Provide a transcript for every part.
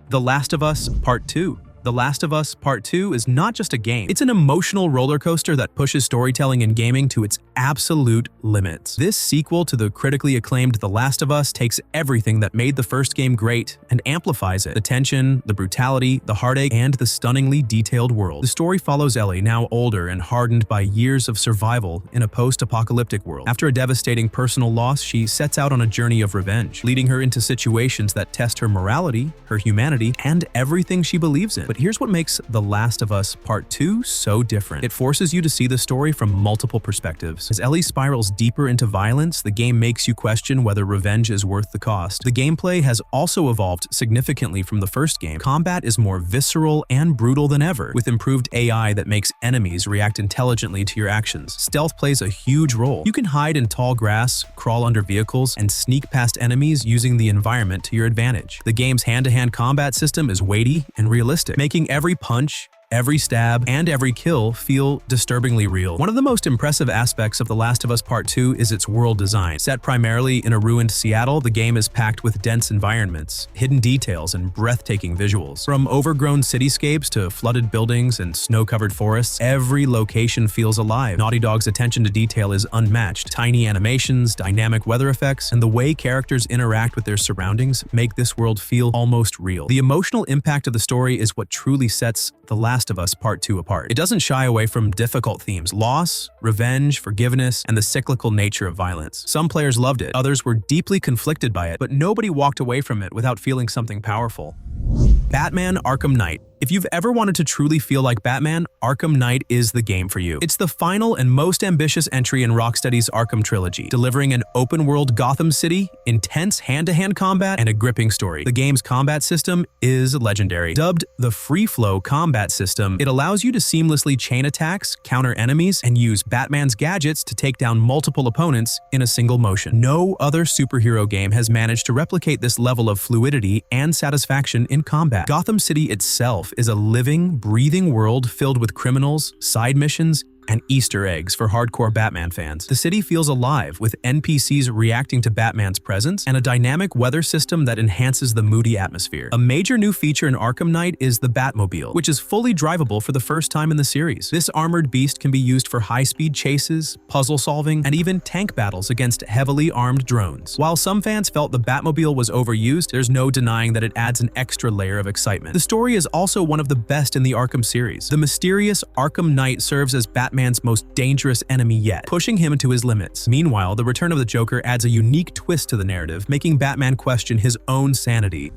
The Last of Us Part 2. The Last of Us Part 2 is not just a game. It's an emotional roller coaster that pushes storytelling and gaming to its absolute limits. This sequel to the critically acclaimed The Last of Us takes everything that made the first game great and amplifies it. The tension, the brutality, the heartache, and the stunningly detailed world. The story follows Ellie, now older and hardened by years of survival in a post-apocalyptic world. After a devastating personal loss, she sets out on a journey of revenge, leading her into situations that test her morality, her humanity, and everything she believes in. But here's what makes The Last of Us Part 2 so different. It forces you to see the story from multiple perspectives. As Ellie spirals deeper into violence, the game makes you question whether revenge is worth the cost. The gameplay has also evolved significantly from the first game. Combat is more visceral and brutal than ever, with improved AI that makes enemies react intelligently to your actions. Stealth plays a huge role. You can hide in tall grass, crawl under vehicles, and sneak past enemies using the environment to your advantage. The game's hand-to-hand combat system is weighty and realistic, making every punch, every stab, and every kill feel disturbingly real. One of the most impressive aspects of The Last of Us Part 2 is its world design. Set primarily in a ruined Seattle, the game is packed with dense environments, hidden details, and breathtaking visuals. From overgrown cityscapes to flooded buildings and snow-covered forests, every location feels alive. Naughty Dog's attention to detail is unmatched. Tiny animations, dynamic weather effects, and the way characters interact with their surroundings make this world feel almost real. The emotional impact of the story is what truly sets The Last of Us Part 2 apart. It doesn't shy away from difficult themes: loss, revenge, forgiveness, and the cyclical nature of violence. Some players loved it, others were deeply conflicted by it, but nobody walked away from it without feeling something powerful. Batman: Arkham Knight. If you've ever wanted to truly feel like Batman, Arkham Knight is the game for you. It's the final and most ambitious entry in Rocksteady's Arkham trilogy, delivering an open-world Gotham City, intense hand-to-hand combat, and a gripping story. The game's combat system is legendary. Dubbed the Free Flow Combat System, it allows you to seamlessly chain attacks, counter enemies, and use Batman's gadgets to take down multiple opponents in a single motion. No other superhero game has managed to replicate this level of fluidity and satisfaction in combat. Gotham City itself is a living, breathing world filled with criminals, side missions, and Easter eggs for hardcore Batman fans. The city feels alive, with NPCs reacting to Batman's presence and a dynamic weather system that enhances the moody atmosphere. A major new feature in Arkham Knight is the Batmobile, which is fully drivable for the first time in the series. This armored beast can be used for high-speed chases, puzzle solving, and even tank battles against heavily armed drones. While some fans felt the Batmobile was overused, there's no denying that it adds an extra layer of excitement. The story is also one of the best in the Arkham series. The mysterious Arkham Knight serves as Batman's most dangerous enemy yet, pushing him to his limits. Meanwhile, the return of the Joker adds a unique twist to the narrative, making Batman question his own sanity.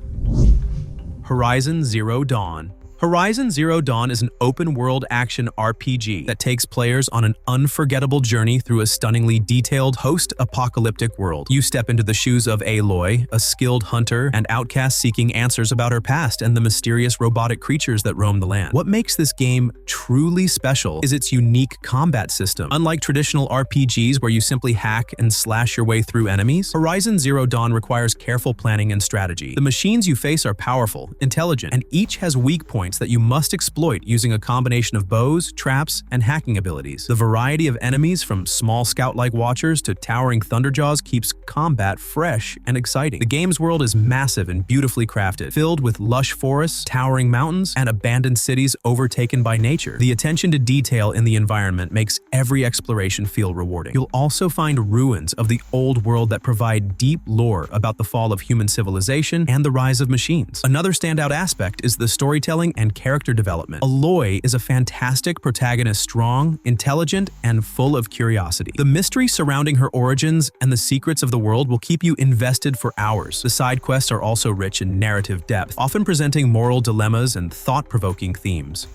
Horizon Zero Dawn. Horizon Zero Dawn is an open-world action RPG that takes players on an unforgettable journey through a stunningly detailed, post-apocalyptic world. You step into the shoes of Aloy, a skilled hunter and outcast seeking answers about her past and the mysterious robotic creatures that roam the land. What makes this game truly special is its unique combat system. Unlike traditional RPGs where you simply hack and slash your way through enemies, Horizon Zero Dawn requires careful planning and strategy. The machines you face are powerful, intelligent, and each has weak points that you must exploit using a combination of bows, traps, and hacking abilities. The variety of enemies, from small scout-like watchers to towering thunderjaws, keeps combat fresh and exciting. The game's world is massive and beautifully crafted, filled with lush forests, towering mountains, and abandoned cities overtaken by nature. The attention to detail in the environment makes every exploration feel rewarding. You'll also find ruins of the old world that provide deep lore about the fall of human civilization and the rise of machines. Another standout aspect is the storytelling and character development. Aloy is a fantastic protagonist, strong, intelligent, and full of curiosity. The mystery surrounding her origins and the secrets of the world will keep you invested for hours. The side quests are also rich in narrative depth, often presenting moral dilemmas and thought-provoking themes.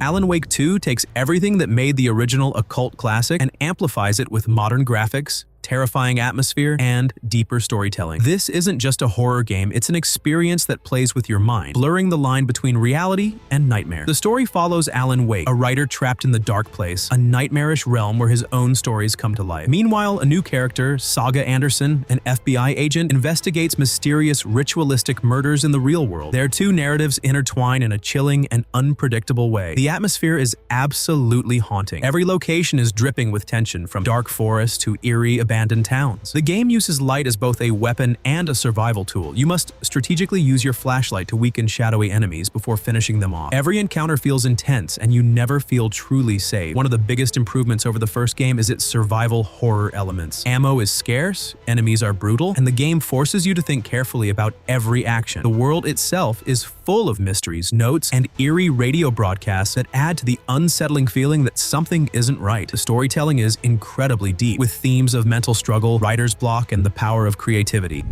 Alan Wake 2 takes everything that made the original a cult classic and amplifies it with modern graphics, terrifying atmosphere, and deeper storytelling. This isn't just a horror game, it's an experience that plays with your mind, blurring the line between reality and nightmare. The story follows Alan Wake, a writer trapped in the dark place, a nightmarish realm where his own stories come to life. Meanwhile, a new character, Saga Anderson, an FBI agent, investigates mysterious ritualistic murders in the real world. Their two narratives intertwine in a chilling and unpredictable way. The atmosphere is absolutely haunting. Every location is dripping with tension, from dark forests to eerie abandoned abandoned towns. The game uses light as both a weapon and a survival tool. You must strategically use your flashlight to weaken shadowy enemies before finishing them off. Every encounter feels intense, and you never feel truly safe. One of the biggest improvements over the first game is its survival horror elements. Ammo is scarce, enemies are brutal, and the game forces you to think carefully about every action. The world itself is full of mysteries, notes, and eerie radio broadcasts that add to the unsettling feeling that something isn't right. The storytelling is incredibly deep, with themes of mental struggle, writer's block, and the power of creativity.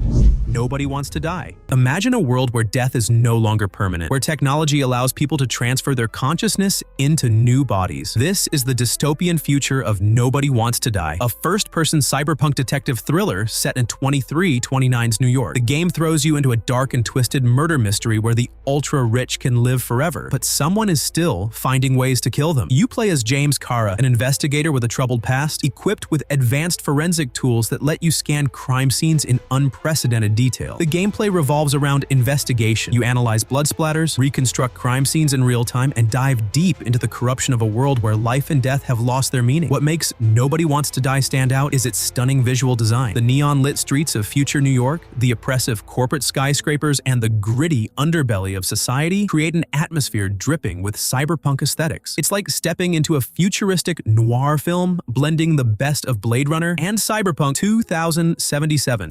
Nobody wants to die. Imagine a world where death is no longer permanent, where technology allows people to transfer their consciousness into new bodies. This is the dystopian future of Nobody Wants to Die, a first-person cyberpunk detective thriller set in 2329's New York. The game throws you into a dark and twisted murder mystery where the ultra-rich can live forever, but someone is still finding ways to kill them. You play as James Kara, an investigator with a troubled past, equipped with advanced forensic tools that let you scan crime scenes in unprecedented detail. The gameplay revolves around investigation. You analyze blood splatters, reconstruct crime scenes in real time, and dive deep into the corruption of a world where life and death have lost their meaning. What makes Nobody Wants to Die stand out is its stunning visual design. The neon-lit streets of future New York, the oppressive corporate skyscrapers, and the gritty underbelly of society create an atmosphere dripping with cyberpunk aesthetics. It's like stepping into a futuristic noir film, blending the best of Blade Runner and Cyberpunk 2077.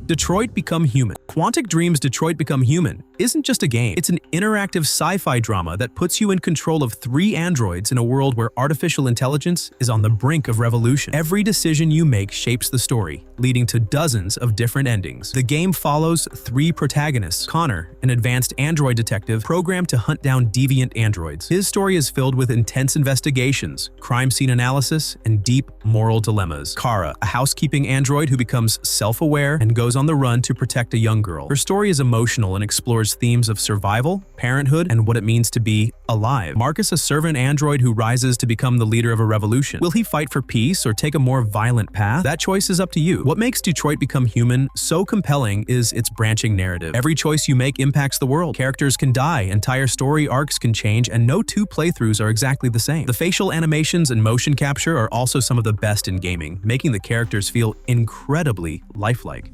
Detroit Become Human. Quantic Dream's Detroit Become Human isn't just a game. It's an interactive sci-fi drama that puts you in control of 3 androids in a world where artificial intelligence is on the brink of revolution. Every decision you make shapes the story, leading to dozens of different endings. The game follows 3 protagonists. Connor, an advanced android detective programmed to hunt down deviant androids. His story is filled with intense investigations, crime scene analysis, and deep moral dilemmas. Kara, a housekeeping android who becomes self-aware and goes on the run to protect a young girl. Her story is emotional and explores themes of survival, parenthood, and what it means to be alive. Marcus, a servant android who rises to become the leader of a revolution. Will he fight for peace or take a more violent path? That choice is up to you. What makes Detroit Become Human so compelling is its branching narrative. Every choice you make impacts the world. Characters can die, entire story arcs can change, and no 2 playthroughs are exactly the same. The facial animations and motion capture are also some of the best in gaming, making the characters feel incredibly lifelike.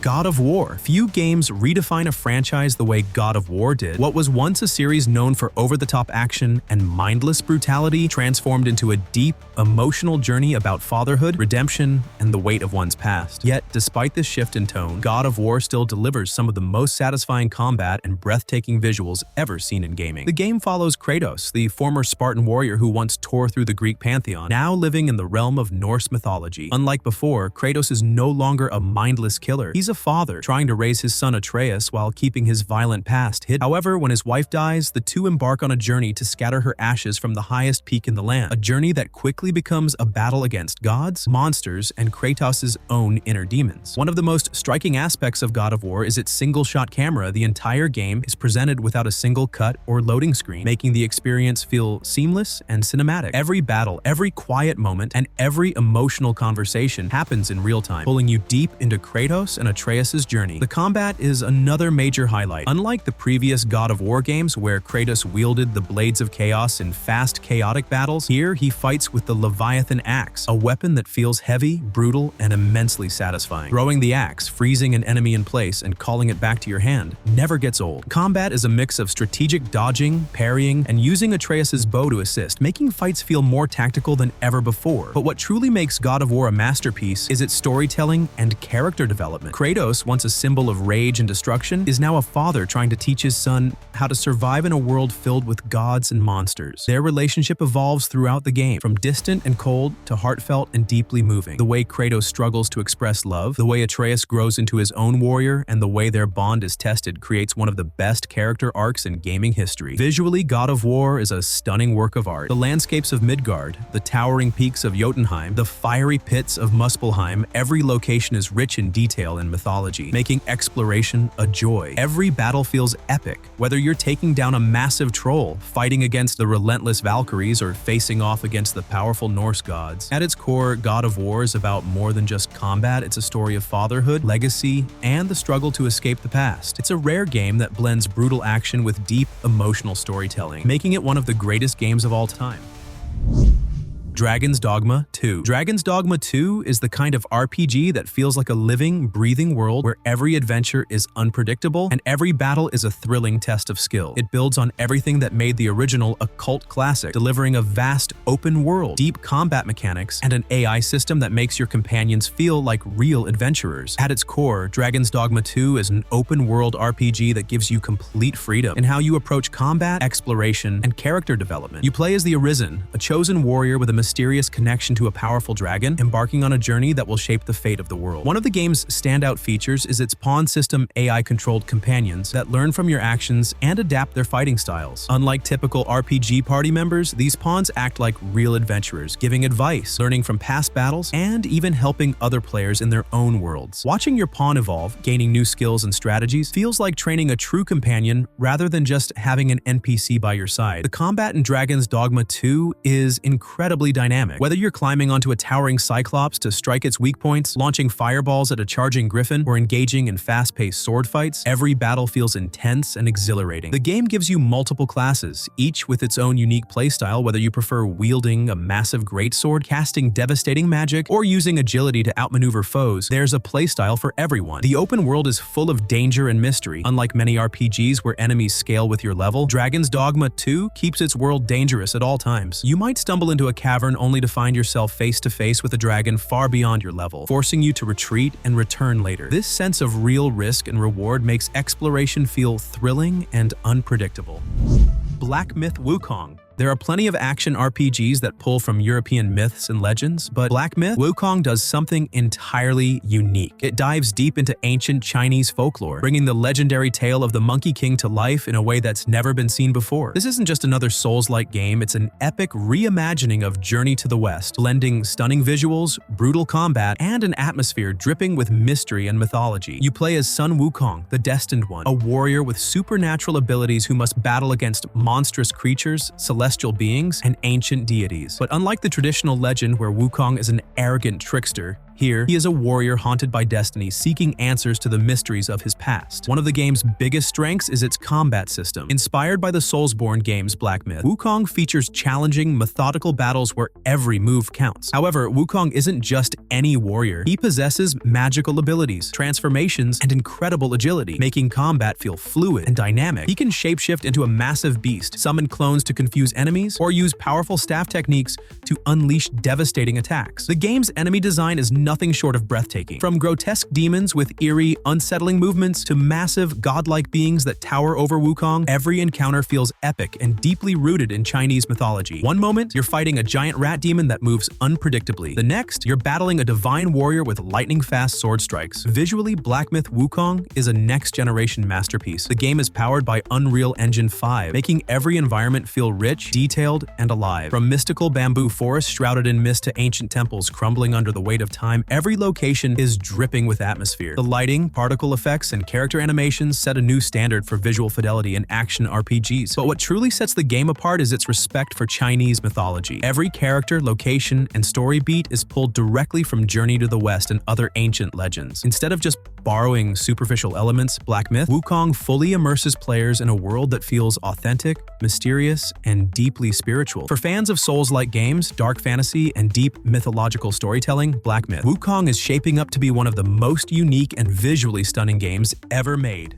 God of War. Few games redefine a franchise the way God of War did. What was once a series known for over-the-top action and mindless brutality transformed into a deep, emotional journey about fatherhood, redemption, and the weight of one's past. Yet, despite this shift in tone, God of War still delivers some of the most satisfying combat and breathtaking visuals ever seen in gaming. The game follows Kratos, the former Spartan warrior who once tore through the Greek pantheon, now living in the realm of Norse mythology. Unlike before, Kratos is no longer a mindless killer. He's a father trying to raise his son Atreus while keeping his violent past hidden. However, when his wife dies, the two embark on a journey to scatter her ashes from the highest peak in the land, a journey that quickly becomes a battle against gods, monsters, and Kratos' own inner demons. One of the most striking aspects of God of War is its single-shot camera. The entire game is presented without a single cut or loading screen, making the experience feel seamless and cinematic. Every battle, every quiet moment, and every emotional conversation happens in real time, pulling you deep into Kratos and Atreus' journey. The combat is another major highlight. Unlike the previous God of War games where Kratos wielded the Blades of Chaos in fast, chaotic battles, here he fights with the Leviathan Axe, a weapon that feels heavy, brutal, and immensely satisfying. Throwing the axe, freezing an enemy in place, and calling it back to your hand never gets old. Combat is a mix of strategic dodging, parrying, and using Atreus' bow to assist, making fights feel more tactical than ever before. But what truly makes God of War a masterpiece is its storytelling and character development. Kratos, once a symbol of rage and destruction, is now a father trying to teach his son how to survive in a world filled with gods and monsters. Their relationship evolves throughout the game, from distant and cold to heartfelt and deeply moving. The way Kratos struggles to express love, the way Atreus grows into his own warrior, and the way their bond is tested creates one of the best character arcs in gaming history. Visually, God of War is a stunning work of art. The landscapes of Midgard, the towering peaks of Jotunheim, the fiery pits of Muspelheim, every location is rich in detail and mythology, making exploration a joy. Every battle feels epic, whether you're taking down a massive troll, fighting against the relentless Valkyries, or facing off against the powerful Norse gods. At its core, God of War is about more than just combat. It's a story of fatherhood, legacy, and the struggle to escape the past. It's a rare game that blends brutal action with deep, emotional storytelling, making it one of the greatest games of all time. Dragon's Dogma II. Dragon's Dogma II is the kind of RPG that feels like a living, breathing world where every adventure is unpredictable and every battle is a thrilling test of skill. It builds on everything that made the original a cult classic, delivering a vast open world, deep combat mechanics, and an AI system that makes your companions feel like real adventurers. At its core, Dragon's Dogma II is an open-world RPG that gives you complete freedom in how you approach combat, exploration, and character development. You play as the Arisen, a chosen warrior with a mysterious connection to a powerful dragon, embarking on a journey that will shape the fate of the world. One of the game's standout features is its pawn system AI-controlled companions that learn from your actions and adapt their fighting styles. Unlike typical RPG party members, these pawns act like real adventurers, giving advice, learning from past battles, and even helping other players in their own worlds. Watching your pawn evolve, gaining new skills and strategies, feels like training a true companion rather than just having an NPC by your side. The combat in Dragon's Dogma 2 is incredibly dynamic. Whether you're climbing onto a towering cyclops to strike its weak points, launching fireballs at a charging griffin, or engaging in fast-paced sword fights, every battle feels intense and exhilarating. The game gives you multiple classes, each with its own unique playstyle, whether you prefer wielding a massive greatsword, casting devastating magic, or using agility to outmaneuver foes. There's a playstyle for everyone. The open world is full of danger and mystery. Unlike many RPGs where enemies scale with your level, Dragon's Dogma 2 keeps its world dangerous at all times. You might stumble into a cavern only to find yourself face to face with a dragon far beyond your level, forcing you to retreat and return later. This sense of real risk and reward makes exploration feel thrilling and unpredictable. Black Myth Wukong. There are plenty of action RPGs that pull from European myths and legends, but Black Myth Wukong does something entirely unique. It dives deep into ancient Chinese folklore, bringing the legendary tale of the Monkey King to life in a way that's never been seen before. This isn't just another Souls-like game, it's an epic reimagining of Journey to the West, blending stunning visuals, brutal combat, and an atmosphere dripping with mystery and mythology. You play as Sun Wukong, the Destined One, a warrior with supernatural abilities who must battle against monstrous creatures, celestial beings, and ancient deities. But unlike the traditional legend where Wukong is an arrogant trickster, here, he is a warrior haunted by destiny, seeking answers to the mysteries of his past. One of the game's biggest strengths is its combat system. Inspired by the Soulsborne games Black Myth, Wukong features challenging, methodical battles where every move counts. However, Wukong isn't just any warrior. He possesses magical abilities, transformations, and incredible agility, making combat feel fluid and dynamic. He can shapeshift into a massive beast, summon clones to confuse enemies, or use powerful staff techniques to unleash devastating attacks. The game's enemy design is nothing short of breathtaking. From grotesque demons with eerie, unsettling movements to massive, godlike beings that tower over Wukong, every encounter feels epic and deeply rooted in Chinese mythology. One moment, you're fighting a giant rat demon that moves unpredictably. The next, you're battling a divine warrior with lightning-fast sword strikes. Visually, Black Myth Wukong is a next-generation masterpiece. The game is powered by Unreal Engine 5, making every environment feel rich, detailed, and alive. From mystical bamboo forests shrouded in mist to ancient temples crumbling under the weight of time, every location is dripping with atmosphere. The lighting, particle effects, and character animations set a new standard for visual fidelity in action RPGs. But what truly sets the game apart is its respect for Chinese mythology. Every character, location, and story beat is pulled directly from Journey to the West and other ancient legends. Instead of just borrowing superficial elements, Black Myth Wukong fully immerses players in a world that feels authentic, mysterious, and deeply spiritual. For fans of Souls-like games, dark fantasy, and deep mythological storytelling, Black Myth Wukong is shaping up to be one of the most unique and visually stunning games ever made.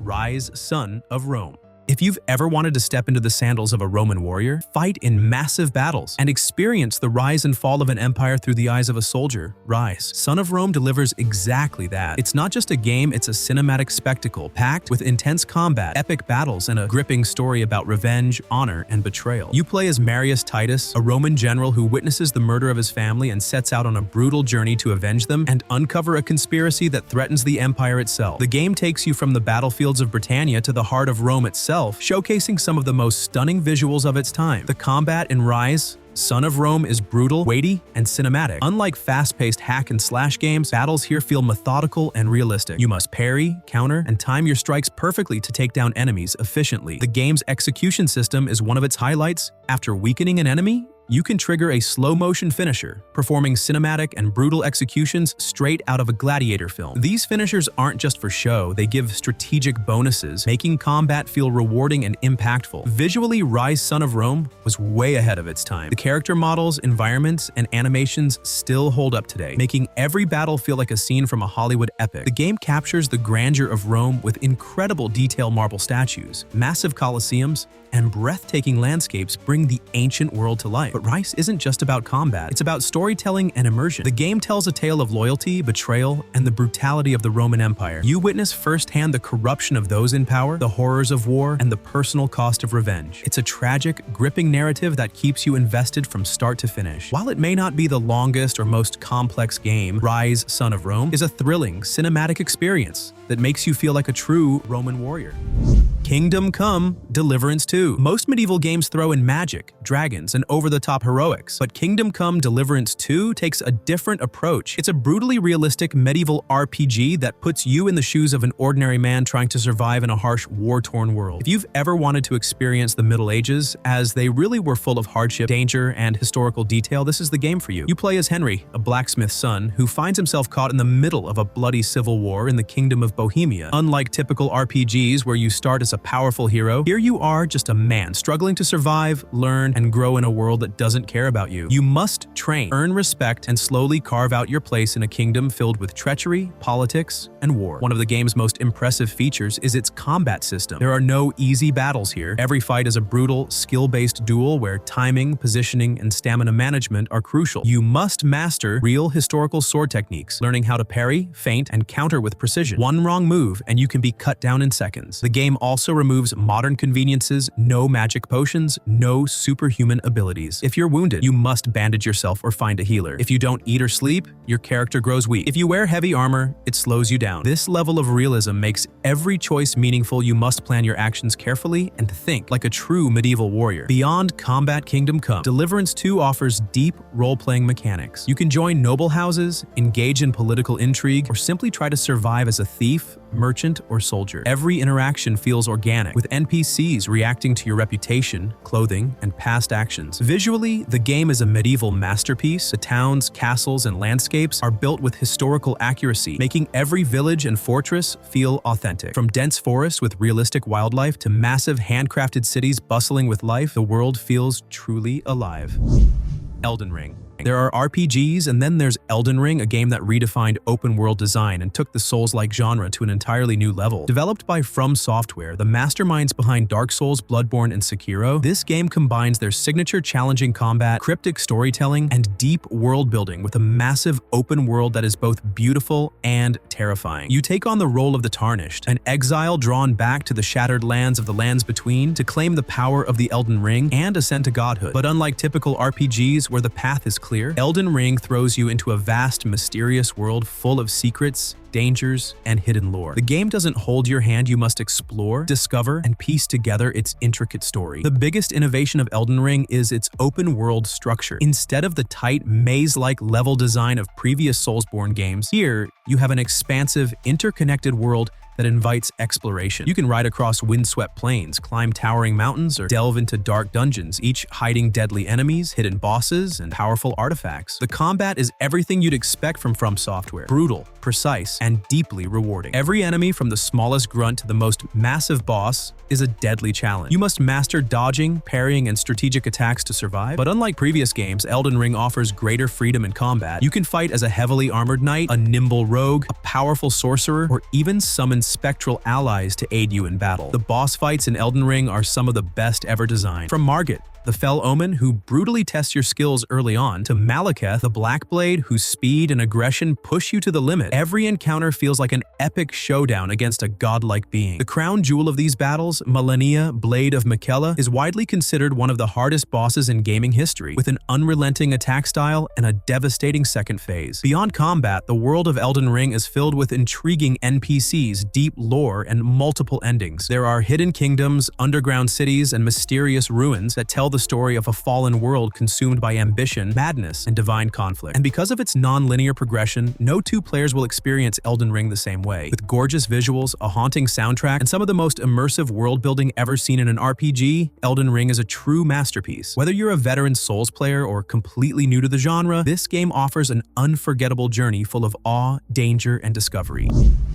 Ryse, Son of Rome. If you've ever wanted to step into the sandals of a Roman warrior, fight in massive battles, and experience the rise and fall of an empire through the eyes of a soldier, Ryse, Son of Rome delivers exactly that. It's not just a game, it's a cinematic spectacle, packed with intense combat, epic battles, and a gripping story about revenge, honor, and betrayal. You play as Marius Titus, a Roman general who witnesses the murder of his family and sets out on a brutal journey to avenge them and uncover a conspiracy that threatens the empire itself. The game takes you from the battlefields of Britannia to the heart of Rome itself, showcasing some of the most stunning visuals of its time. The combat in Ryse, Son of Rome is brutal, weighty, and cinematic. Unlike fast-paced hack-and-slash games, battles here feel methodical and realistic. You must parry, counter, and time your strikes perfectly to take down enemies efficiently. The game's execution system is one of its highlights. After weakening an enemy, You can trigger a slow-motion finisher, performing cinematic and brutal executions straight out of a gladiator film. These finishers aren't just for show, they give strategic bonuses, making combat feel rewarding and impactful. Visually, Ryse Son of Rome was way ahead of its time. The character models, environments, and animations still hold up today, making every battle feel like a scene from a Hollywood epic. The game captures the grandeur of Rome with incredible detail marble statues, massive colosseums, and breathtaking landscapes bring the ancient world to life. But Ryse isn't just about combat, it's about storytelling and immersion. The game tells a tale of loyalty, betrayal, and the brutality of the Roman Empire. You witness firsthand the corruption of those in power, the horrors of war, and the personal cost of revenge. It's a tragic, gripping narrative that keeps you invested from start to finish. While it may not be the longest or most complex game, Ryse Son of Rome is a thrilling, cinematic experience that makes you feel like a true Roman warrior. Kingdom Come: Deliverance II. Most medieval games throw in magic, dragons, and over-the-top heroics, but Kingdom Come: Deliverance II takes a different approach. It's a brutally realistic medieval RPG that puts you in the shoes of an ordinary man trying to survive in a harsh, war-torn world. If you've ever wanted to experience the Middle Ages, as they really were full of hardship, danger, and historical detail, this is the game for you. You play as Henry, a blacksmith's son, who finds himself caught in the middle of a bloody civil war in the Kingdom of Bohemia. Unlike typical RPGs where you start as a powerful hero, here you are just a man struggling to survive, learn, and grow in a world that doesn't care about you. You must train, earn respect, and slowly carve out your place in a kingdom filled with treachery, politics, and war. One of the game's most impressive features is its combat system. There are no easy battles here. Every fight is a brutal, skill-based duel where timing, positioning, and stamina management are crucial. You must master real historical sword techniques, learning how to parry, feint, and counter with precision. One wrong move, and you can be cut down in seconds. The game also removes modern conveniences, no magic potions, no superhuman abilities. If you're wounded, you must bandage yourself or find a healer. If you don't eat or sleep, your character grows weak. If you wear heavy armor, it slows you down. This level of realism makes every choice meaningful. You must plan your actions carefully and think like a true medieval warrior. Beyond combat, Kingdom Come: Deliverance II offers deep role-playing mechanics. You can join noble houses, engage in political intrigue, or simply try to survive as a thief, merchant, or soldier. Every interaction feels organic, with NPCs reacting to your reputation, clothing, and past actions. Visually, the game is a medieval masterpiece. The towns, castles, and landscapes are built with historical accuracy, making every village and fortress feel authentic. From dense forests with realistic wildlife to massive handcrafted cities bustling with life, the world feels truly alive. Elden Ring. There are RPGs, and then there's Elden Ring, a game that redefined open-world design and took the Souls-like genre to an entirely new level. Developed by From Software, the masterminds behind Dark Souls, Bloodborne, and Sekiro, this game combines their signature challenging combat, cryptic storytelling, and deep world-building with a massive open world that is both beautiful and terrifying. You take on the role of the Tarnished, an exile drawn back to the shattered lands of the Lands Between to claim the power of the Elden Ring and ascend to godhood. But unlike typical RPGs where the path is clear, Elden Ring throws you into a vast, mysterious world full of secrets, dangers, and hidden lore. The game doesn't hold your hand. You must explore, discover, and piece together its intricate story. The biggest innovation of Elden Ring is its open-world structure. Instead of the tight, maze-like level design of previous Soulsborne games, here you have an expansive, interconnected world that invites exploration. You can ride across windswept plains, climb towering mountains, or delve into dark dungeons, each hiding deadly enemies, hidden bosses, and powerful artifacts. The combat is everything you'd expect from Software: brutal, precise, and deeply rewarding. Every enemy, from the smallest grunt to the most massive boss, is a deadly challenge. You must master dodging, parrying, and strategic attacks to survive. But unlike previous games, Elden Ring offers greater freedom in combat. You can fight as a heavily armored knight, a nimble rogue, a powerful sorcerer, or even summon spectral allies to aid you in battle. The boss fights in Elden Ring are some of the best ever designed. From Margit, the Fell Omen, who brutally tests your skills early on, to Malekith, the Black Blade, whose speed and aggression push you to the limit. Every encounter feels like an epic showdown against a godlike being. The crown jewel of these battles, Malenia, Blade of Miquella, is widely considered one of the hardest bosses in gaming history, with an unrelenting attack style and a devastating second phase. Beyond combat, the world of Elden Ring is filled with intriguing NPCs, deep lore, and multiple endings. There are hidden kingdoms, underground cities, and mysterious ruins that tell the story of a fallen world consumed by ambition, madness, and divine conflict. And because of its non-linear progression, no two players will experience Elden Ring the same way. With gorgeous visuals, a haunting soundtrack, and some of the most immersive world-building ever seen in an RPG, Elden Ring is a true masterpiece. Whether you're a veteran Souls player or completely new to the genre, this game offers an unforgettable journey full of awe, danger, and discovery.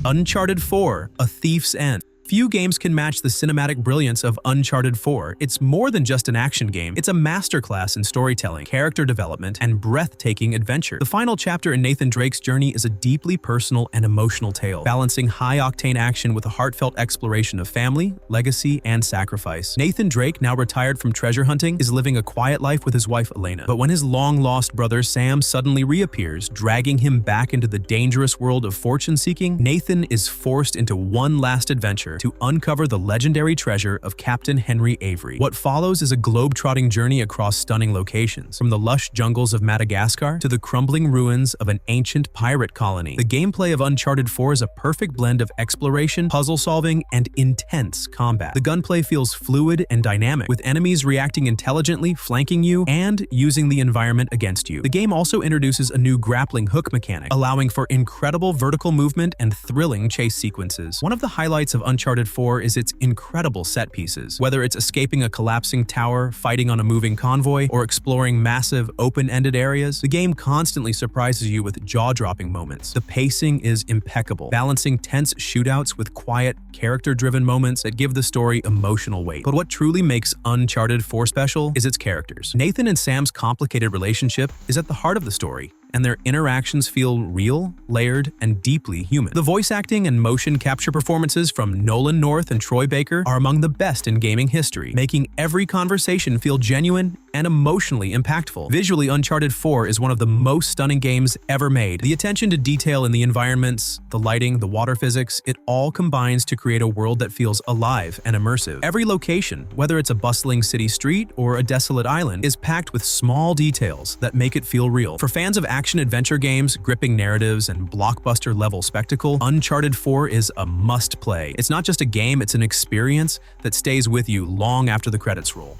Uncharted 4: A Thief's End. Few games can match the cinematic brilliance of Uncharted 4. It's more than just an action game. It's a masterclass in storytelling, character development, and breathtaking adventure. The final chapter in Nathan Drake's journey is a deeply personal and emotional tale, balancing high-octane action with a heartfelt exploration of family, legacy, and sacrifice. Nathan Drake, now retired from treasure hunting, is living a quiet life with his wife Elena. But when his long-lost brother Sam suddenly reappears, dragging him back into the dangerous world of fortune-seeking, Nathan is forced into one last adventure to uncover the legendary treasure of Captain Henry Avery. What follows is a globe-trotting journey across stunning locations, from the lush jungles of Madagascar to the crumbling ruins of an ancient pirate colony. The gameplay of Uncharted 4 is a perfect blend of exploration, puzzle-solving, and intense combat. The gunplay feels fluid and dynamic, with enemies reacting intelligently, flanking you, and using the environment against you. The game also introduces a new grappling hook mechanic, allowing for incredible vertical movement and thrilling chase sequences. One of the highlights of Uncharted 4 is its incredible set pieces. Whether it's escaping a collapsing tower, fighting on a moving convoy, or exploring massive, open-ended areas, the game constantly surprises you with jaw-dropping moments. The pacing is impeccable, balancing tense shootouts with quiet, character-driven moments that give the story emotional weight. But what truly makes Uncharted 4 special is its characters. Nathan and Sam's complicated relationship is at the heart of the story, and their interactions feel real, layered, and deeply human. The voice acting and motion capture performances from Nolan North and Troy Baker are among the best in gaming history, making every conversation feel genuine and emotionally impactful. Visually, Uncharted 4 is one of the most stunning games ever made. The attention to detail in the environments, the lighting, the water physics, it all combines to create a world that feels alive and immersive. Every location, whether it's a bustling city street or a desolate island, is packed with small details that make it feel real. For fans of action-adventure games, gripping narratives, and blockbuster-level spectacle, Uncharted 4 is a must-play. It's not just a game, it's an experience that stays with you long after the credits roll.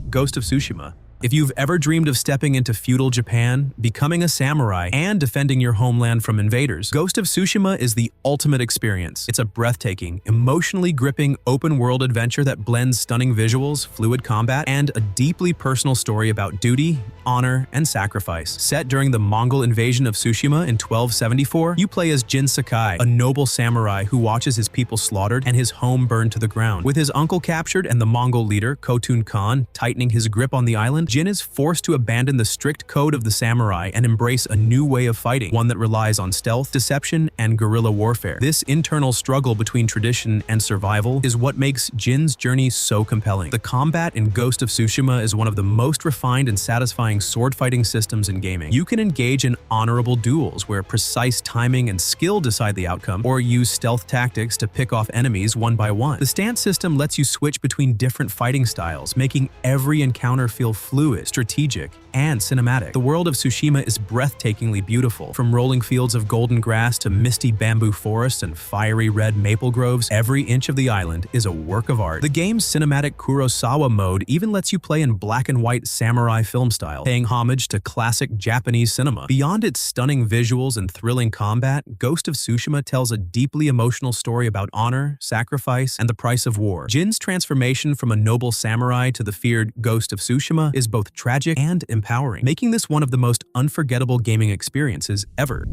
Ghost of Tsushima. If you've ever dreamed of stepping into feudal Japan, becoming a samurai, and defending your homeland from invaders, Ghost of Tsushima is the ultimate experience. It's a breathtaking, emotionally gripping, open-world adventure that blends stunning visuals, fluid combat, and a deeply personal story about duty, honor, and sacrifice. Set during the Mongol invasion of Tsushima in 1274, you play as Jin Sakai, a noble samurai who watches his people slaughtered and his home burned to the ground. With his uncle captured and the Mongol leader, Khotun Khan, tightening his grip on the island, Jin is forced to abandon the strict code of the samurai and embrace a new way of fighting, one that relies on stealth, deception, and guerrilla warfare. This internal struggle between tradition and survival is what makes Jin's journey so compelling. The combat in Ghost of Tsushima is one of the most refined and satisfying sword-fighting systems in gaming. You can engage in honorable duels where precise timing and skill decide the outcome, or use stealth tactics to pick off enemies one by one. The stance system lets you switch between different fighting styles, making every encounter feel fluid, strategic, and cinematic. The world of Tsushima is breathtakingly beautiful. From rolling fields of golden grass to misty bamboo forests and fiery red maple groves, every inch of the island is a work of art. The game's cinematic Kurosawa mode even lets you play in black and white samurai film style, paying homage to classic Japanese cinema. Beyond its stunning visuals and thrilling combat, Ghost of Tsushima tells a deeply emotional story about honor, sacrifice, and the price of war. Jin's transformation from a noble samurai to the feared Ghost of Tsushima is both tragic and empowering, making this one of the most unforgettable gaming experiences ever.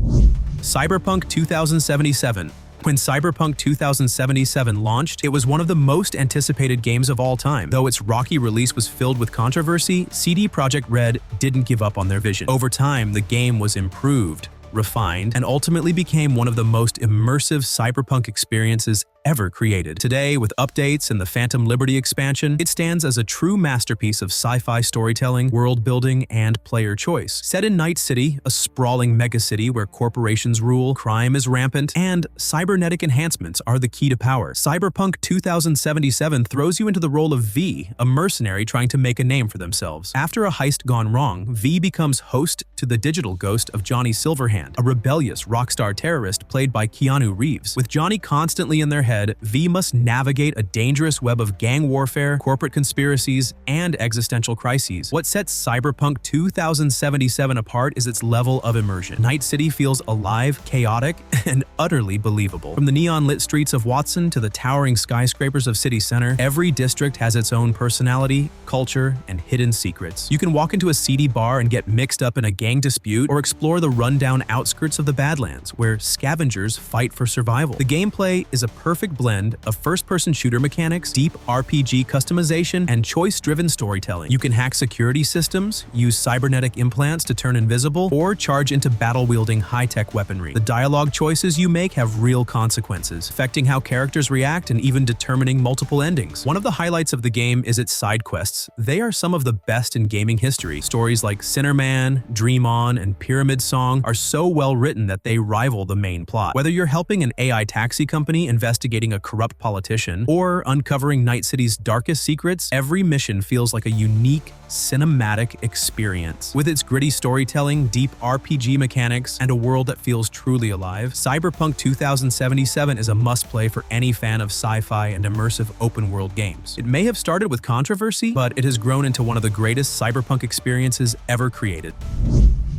Cyberpunk 2077. When Cyberpunk 2077 launched, it was one of the most anticipated games of all time. Though its rocky release was filled with controversy, CD Projekt Red didn't give up on their vision. Over time, the game was improved, refined, and ultimately became one of the most immersive cyberpunk experiences ever created. Today, with updates and the Phantom Liberty expansion, it stands as a true masterpiece of sci-fi storytelling, world-building, and player choice. Set in Night City, a sprawling megacity where corporations rule, crime is rampant, and cybernetic enhancements are the key to power, Cyberpunk 2077 throws you into the role of V, a mercenary trying to make a name for themselves. After a heist gone wrong, V becomes host to the digital ghost of Johnny Silverhand, a rebellious rockstar terrorist played by Keanu Reeves. With Johnny constantly in their head ahead, V must navigate a dangerous web of gang warfare, corporate conspiracies, and existential crises. What sets Cyberpunk 2077 apart is its level of immersion. Night City feels alive, chaotic, and utterly believable. From the neon-lit streets of Watson to the towering skyscrapers of City Center, every district has its own personality, culture, and hidden secrets. You can walk into a seedy bar and get mixed up in a gang dispute, or explore the rundown outskirts of the Badlands, where scavengers fight for survival. The gameplay is a perfect blend of first-person shooter mechanics, deep RPG customization, and choice-driven storytelling. You can hack security systems, use cybernetic implants to turn invisible, or charge into battle-wielding high-tech weaponry. The dialogue choices you make have real consequences, affecting how characters react and even determining multiple endings. One of the highlights of the game is its side quests. They are some of the best in gaming history. Stories like Sinnerman, Dream On, and Pyramid Song are so well written that they rival the main plot. Whether you're helping an AI taxi company investigating a corrupt politician or uncovering Night City's darkest secrets, every mission feels like a unique, cinematic experience. With its gritty storytelling, deep RPG mechanics, and a world that feels truly alive, Cyberpunk 2077 is a must-play for any fan of sci-fi and immersive open-world games. It may have started with controversy, but it has grown into one of the greatest cyberpunk experiences ever created.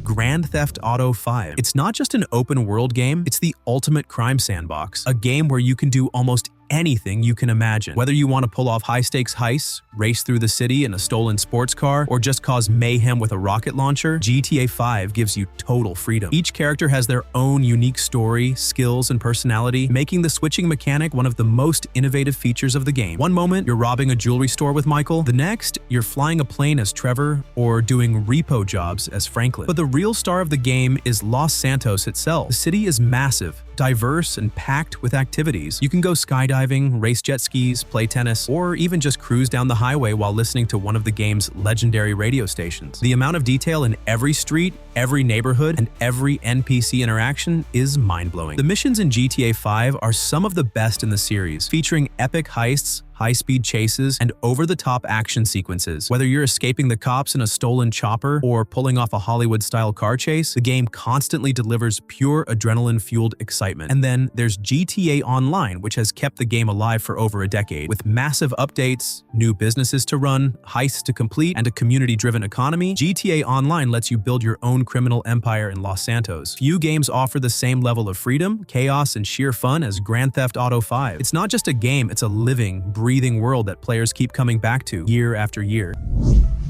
Grand Theft Auto V. It's not just an open-world game, it's the ultimate crime sandbox. A game where you can do almost anything you can imagine. Whether you want to pull off high-stakes heists, race through the city in a stolen sports car, or just cause mayhem with a rocket launcher, GTA 5 gives you total freedom. Each character has their own unique story, skills, and personality, making the switching mechanic one of the most innovative features of the game. One moment, you're robbing a jewelry store with Michael. The next, you're flying a plane as Trevor, or doing repo jobs as Franklin. But the real star of the game is Los Santos itself. The city is massive, diverse, and packed with activities. You can go skydiving, race jet skis, play tennis, or even just cruise down the highway while listening to one of the game's legendary radio stations. The amount of detail in every street, every neighborhood, and every NPC interaction is mind-blowing. The missions in GTA 5 are some of the best in the series, featuring epic heists, high-speed chases, and over-the-top action sequences. Whether you're escaping the cops in a stolen chopper or pulling off a Hollywood-style car chase, the game constantly delivers pure adrenaline-fueled excitement. And then there's GTA Online, which has kept the game alive for over a decade. With massive updates, new businesses to run, heists to complete, and a community-driven economy, GTA Online lets you build your own criminal empire in Los Santos. Few games offer the same level of freedom, chaos, and sheer fun as Grand Theft Auto V. It's not just a game, it's a living, breathing world that players keep coming back to year after year.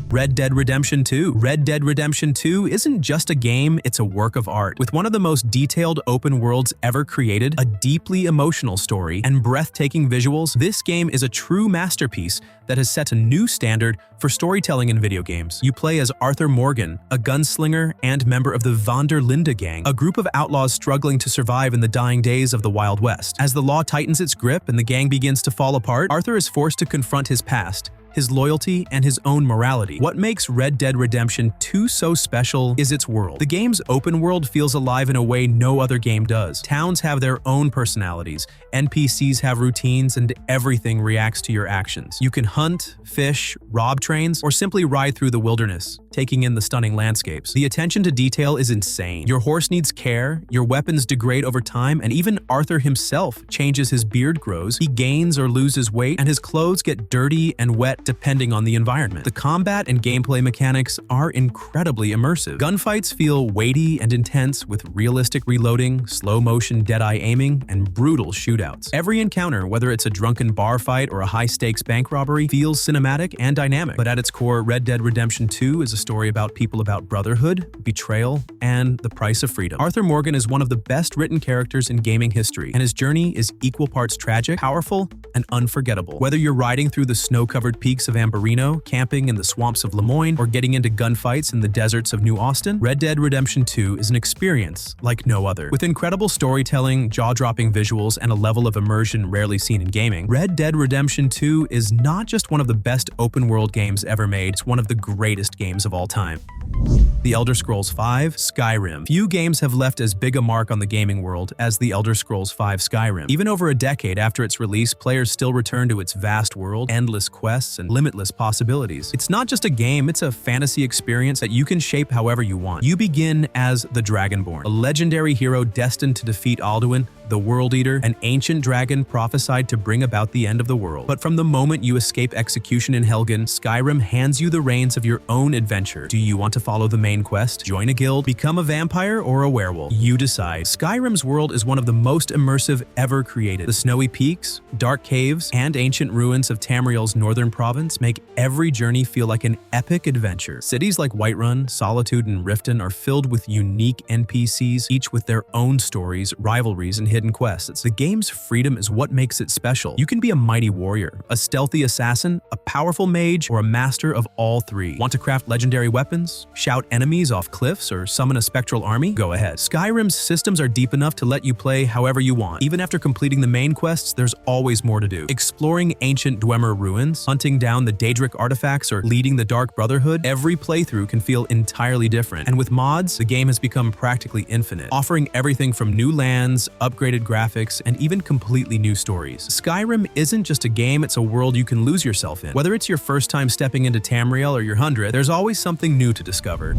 Red Dead Redemption 2. Red Dead Redemption 2 isn't just a game, it's a work of art. With one of the most detailed open worlds ever created, a deeply emotional story, and breathtaking visuals, this game is a true masterpiece that has set a new standard for storytelling in video games. You play as Arthur Morgan, a gunslinger and member of the Von der Linde gang, a group of outlaws struggling to survive in the dying days of the Wild West. As the law tightens its grip and the gang begins to fall apart, Arthur is forced to confront his past, his loyalty, and his own morality. What makes Red Dead Redemption 2 so special is its world. The game's open world feels alive in a way no other game does. Towns have their own personalities, NPCs have routines, and everything reacts to your actions. You can hunt, fish, rob trains, or simply ride through the wilderness, taking in the stunning landscapes. The attention to detail is insane. Your horse needs care, your weapons degrade over time, and even Arthur himself changes. His beard grows, he gains or loses weight, and his clothes get dirty and wet depending on the environment. The combat and gameplay mechanics are incredibly immersive. Gunfights feel weighty and intense with realistic reloading, slow-motion dead-eye aiming, and brutal shootouts. Every encounter, whether it's a drunken bar fight or a high-stakes bank robbery, feels cinematic and dynamic. But at its core, Red Dead Redemption 2 is a story about brotherhood, betrayal, and the price of freedom. Arthur Morgan is one of the best-written characters in gaming history, and his journey is equal parts tragic, powerful, and unforgettable. Whether you're riding through the snow-covered peaks of Ambarino, camping in the swamps of Lemoyne, or getting into gunfights in the deserts of New Austin, Red Dead Redemption 2 is an experience like no other. With incredible storytelling, jaw-dropping visuals, and a level of immersion rarely seen in gaming, Red Dead Redemption 2 is not just one of the best open-world games ever made, it's one of the greatest games of all time. The Elder Scrolls V Skyrim. Few games have left as big a mark on the gaming world as The Elder Scrolls V Skyrim. Even over a decade after its release, players still return to its vast world, endless quests, and limitless possibilities. It's not just a game, it's a fantasy experience that you can shape however you want. You begin as the Dragonborn, a legendary hero destined to defeat Alduin, the World Eater, an ancient dragon prophesied to bring about the end of the world. But from the moment you escape execution in Helgen, Skyrim hands you the reins of your own adventure. Do you want to follow the main quest, join a guild, become a vampire, or a werewolf? You decide. Skyrim's world is one of the most immersive ever created. The snowy peaks, dark caves, and ancient ruins of Tamriel's northern province make every journey feel like an epic adventure. Cities like Whiterun, Solitude, and Riften are filled with unique NPCs, each with their own stories, rivalries, and hidden quests. The game's freedom is what makes it special. You can be a mighty warrior, a stealthy assassin, a powerful mage, or a master of all three. Want to craft legendary weapons, shout enemies off cliffs, or summon a spectral army? Go ahead. Skyrim's systems are deep enough to let you play however you want. Even after completing the main quests, there's always more to do. Exploring ancient Dwemer ruins, hunting down the Daedric artifacts, or leading the Dark Brotherhood, every playthrough can feel entirely different. And with mods, the game has become practically infinite, offering everything from new lands, upgraded graphics, and even completely new stories. Skyrim isn't just a game, it's a world you can lose yourself in. Whether it's your first time stepping into Tamriel or your 100th, there's always something new to discover.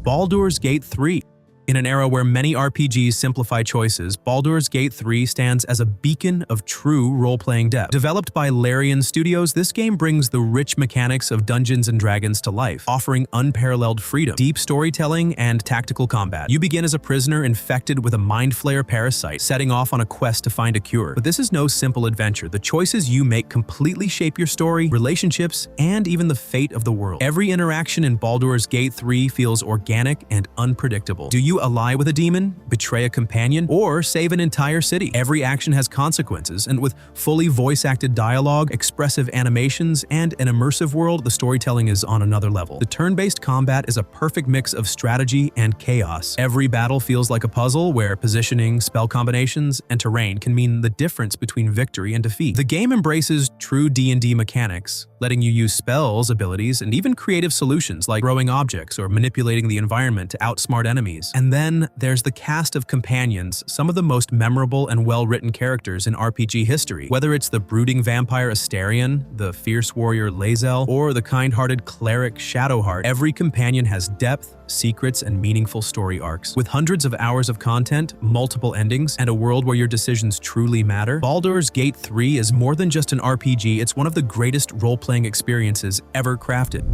Baldur's Gate 3. In an era where many RPGs simplify choices, Baldur's Gate 3 stands as a beacon of true role-playing depth. Developed by Larian Studios, this game brings the rich mechanics of Dungeons & Dragons to life, offering unparalleled freedom, deep storytelling, and tactical combat. You begin as a prisoner infected with a mind flayer parasite, setting off on a quest to find a cure. But this is no simple adventure. The choices you make completely shape your story, relationships, and even the fate of the world. Every interaction in Baldur's Gate 3 feels organic and unpredictable. Do you ally with a demon, betray a companion, or save an entire city? Every action has consequences, and with fully voice-acted dialogue, expressive animations, and an immersive world, the storytelling is on another level. The turn-based combat is a perfect mix of strategy and chaos. Every battle feels like a puzzle where positioning, spell combinations, and terrain can mean the difference between victory and defeat. The game embraces true D&D mechanics, letting you use spells, abilities, and even creative solutions like throwing objects or manipulating the environment to outsmart enemies. And then there's the cast of companions, some of the most memorable and well-written characters in RPG history. Whether it's the brooding vampire Astarion, the fierce warrior Lae'zel, or the kind-hearted cleric Shadowheart, every companion has depth, secrets, and meaningful story arcs. With hundreds of hours of content, multiple endings, and a world where your decisions truly matter, Baldur's Gate 3 is more than just an RPG, it's one of the greatest role-playing experiences ever crafted.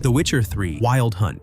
The Witcher 3 Wild Hunt.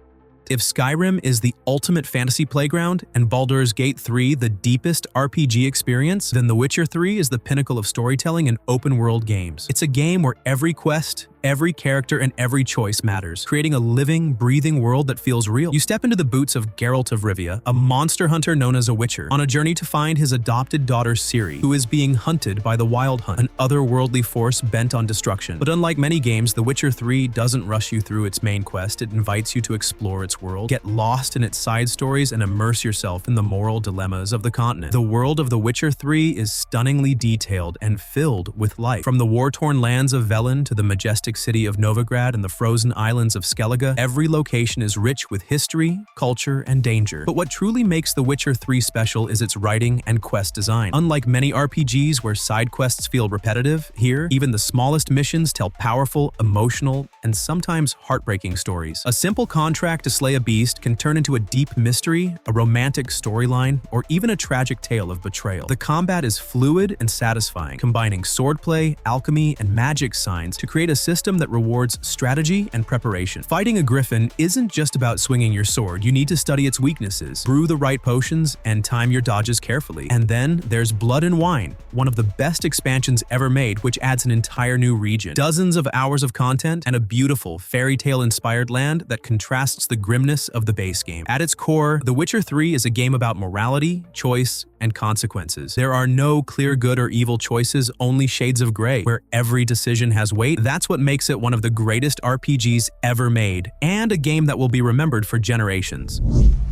If Skyrim is the ultimate fantasy playground and Baldur's Gate 3 the deepest RPG experience, then The Witcher 3 is the pinnacle of storytelling and open-world games. It's a game where every quest, every character, and every choice matters, creating a living, breathing world that feels real. You step into the boots of Geralt of Rivia, a monster hunter known as a Witcher, on a journey to find his adopted daughter Ciri, who is being hunted by the Wild Hunt, an otherworldly force bent on destruction. But unlike many games, The Witcher 3 doesn't rush you through its main quest. It invites you to explore its world, get lost in its side stories, and immerse yourself in the moral dilemmas of the continent. The world of The Witcher 3 is stunningly detailed and filled with life. From the war-torn lands of Velen to the majestic city of Novigrad and the frozen islands of Skellige, every location is rich with history, culture, and danger. But what truly makes The Witcher 3 special is its writing and quest design. Unlike many RPGs where side quests feel repetitive, here, even the smallest missions tell powerful, emotional, and sometimes heartbreaking stories. A simple contract to slay a beast can turn into a deep mystery, a romantic storyline, or even a tragic tale of betrayal. The combat is fluid and satisfying, combining swordplay, alchemy, and magic signs to create a system that rewards strategy and preparation. Fighting a griffin isn't just about swinging your sword. You need to study its weaknesses, brew the right potions, and time your dodges carefully. And then there's Blood and Wine, one of the best expansions ever made, which adds an entire new region, dozens of hours of content, and a beautiful fairy tale-inspired land that contrasts the grimness of the base game. At its core, The Witcher 3 is a game about morality, choice, and consequences. There are no clear good or evil choices, only shades of gray, where every decision has weight. That's what makes it one of the greatest RPGs ever made, and a game that will be remembered for generations.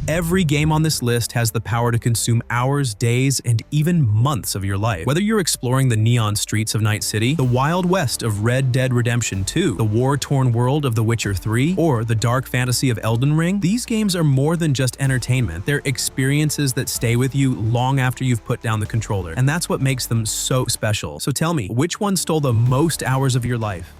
Every game on this list has the power to consume hours, days, and even months of your life. Whether you're exploring the neon streets of Night City, the Wild West of Red Dead Redemption 2, the war-torn world of The Witcher 3, or the dark fantasy of Elden Ring, these games are more than just entertainment. They're experiences that stay with you long after you've put down the controller, and that's what makes them so special. So tell me, which one stole the most hours of your life?